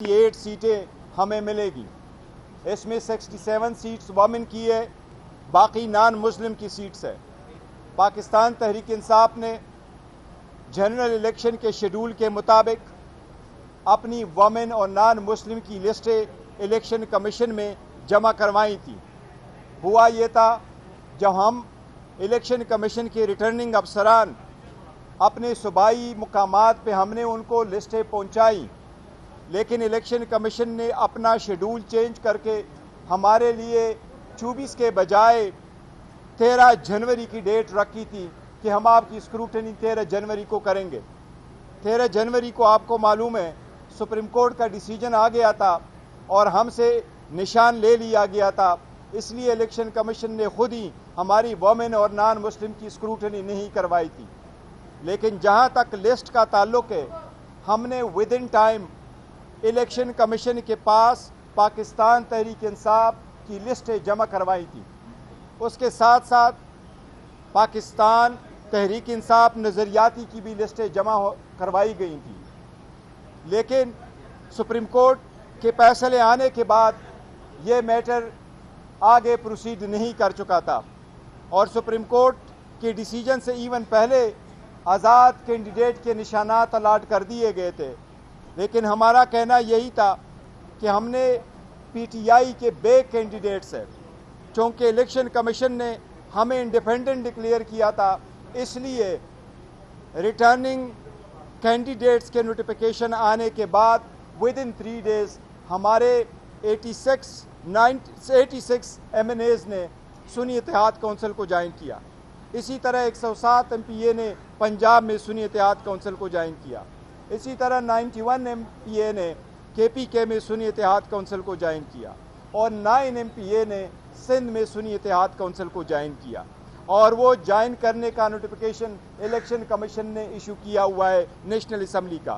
8 सीटें हमें मिलेगी। इसमें 67 सीट्स वमेन की है, बाकी नॉन मुस्लिम की सीट्स है। पाकिस्तान तहरीक इंसाफ ने जनरल इलेक्शन के शेड्यूल के मुताबिक अपनी वमेन और नॉन मुस्लिम की लिस्टें इलेक्शन कमीशन में जमा करवाई थी। हुआ ये था, जब हम इलेक्शन कमीशन के रिटर्निंग अफसरान अपने सूबाई मुकामात पे हमने उनको लिस्टें पहुंचाई, लेकिन इलेक्शन कमीशन ने अपना शेड्यूल चेंज करके हमारे लिए 24 के बजाय 13 जनवरी की डेट रखी थी कि हम आपकी स्क्रूटनी 13 जनवरी को करेंगे। 13 जनवरी को आपको मालूम है सुप्रीम कोर्ट का डिसीजन आ गया था और हमसे निशान ले लिया गया था, इसलिए इलेक्शन कमीशन ने खुद ही हमारी वोमेन और नॉन मुस्लिम की स्क्रूटनी नहीं करवाई थी। लेकिन जहां तक लिस्ट का ताल्लुक है, हमने with in time election commission के पास पाकिस्तान तहरीक इंसाफ की लिस्टें जमा करवाई थी। उसके साथ साथ पाकिस्तान तहरीक इंसाफ नज़रियाती की भी लिस्टें जमा करवाई गई थी। लेकिन सुप्रीम कोर्ट के फैसले आने के बाद ये मैटर आगे प्रोसीड नहीं कर चुका था और सुप्रीम कोर्ट के डिसीजन से इवन पहले आज़ाद कैंडिडेट के निशानात अलाट कर दिए गए थे। लेकिन हमारा कहना यही था कि हमने पीटीआई के बे कैंडिडेट्स है, चूँकि इलेक्शन कमीशन ने हमें इंडिपेंडेंट डिक्लेयर किया था, इसलिए रिटर्निंग कैंडिडेट्स के नोटिफिकेशन आने के बाद विद इन 3 डेज हमारे 86 MNAs ने सुन्नी इत्तेहाद काउंसिल को ज्वाइन किया। इसी तरह 107 MPA ने पंजाब में सुन्नी इत्तेहाद काउंसिल को ज्वाइन किया। इसी तरह 91 MPA ने KPK में सुन्नी इत्तेहाद काउंसिल को ज्वाइन किया और 9 MPA ने सिंध में सुन्नी इत्तेहाद काउंसिल को ज्वाइन किया। और वो ज्वाइन करने का नोटिफिकेशन इलेक्शन कमीशन ने इशू किया हुआ है नेशनल असम्बली का।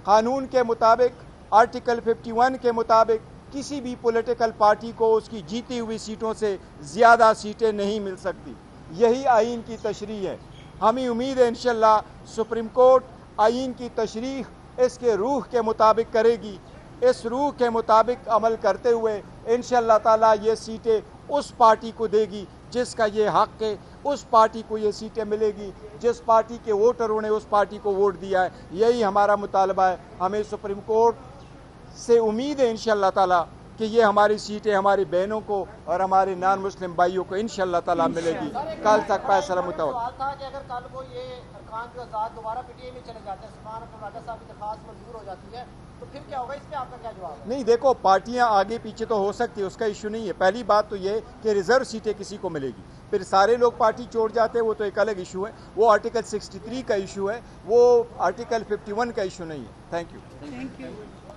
कानून के मुताबिक आर्टिकल 51 के मुताबिक किसी भी पॉलिटिकल पार्टी को उसकी जीती हुई सीटों से ज़्यादा सीटें नहीं मिल सकती। यही आइन की तशरीह है। हमें उम्मीद है इंशाल्लाह सुप्रीम कोर्ट आइन की तशरीह इसके रूह के मुताबिक करेगी। इस रूह के मुताबिक अमल करते हुए इंशाल्लाह ताला ये सीटें उस पार्टी को देगी जिसका ये हक़ है, उस पार्टी को ये सीटें मिलेगी जिस पार्टी के वोटरों ने उस पार्टी को वोट दिया है। यही हमारा मुतालबा है। हमें सुप्रीम कोर्ट से उम्मीद है इंशाल्लाह ताला कि ये हमारी सीटें हमारी बहनों को और हमारे नॉन मुस्लिम भाइयों को इंशाल्लाह ताला मिलेगी। कल तक फैसला मुतवक्किल कि अगर कल को ये अरकान जो आज़ाद दोबारा पीटीआई में चले जाते हैं, सलमान अब्दुल राजा साहब की दरख्वास्त मंजूर हो जाती है, तो फिर क्या होगा? इस पे आपका क्या जवाब है? नहीं, देखो, पार्टियां आगे पीछे तो हो सकती है, उसका इशू नहीं है। पहली बात तो ये कि रिजर्व सीटें किसी को मिलेगी, फिर सारे लोग पार्टी छोड़ जाते हैं, वो तो एक अलग इशू है। वो आर्टिकल 63 का इशू है, वो आर्टिकल 51 का इशू नहीं है। Thank you.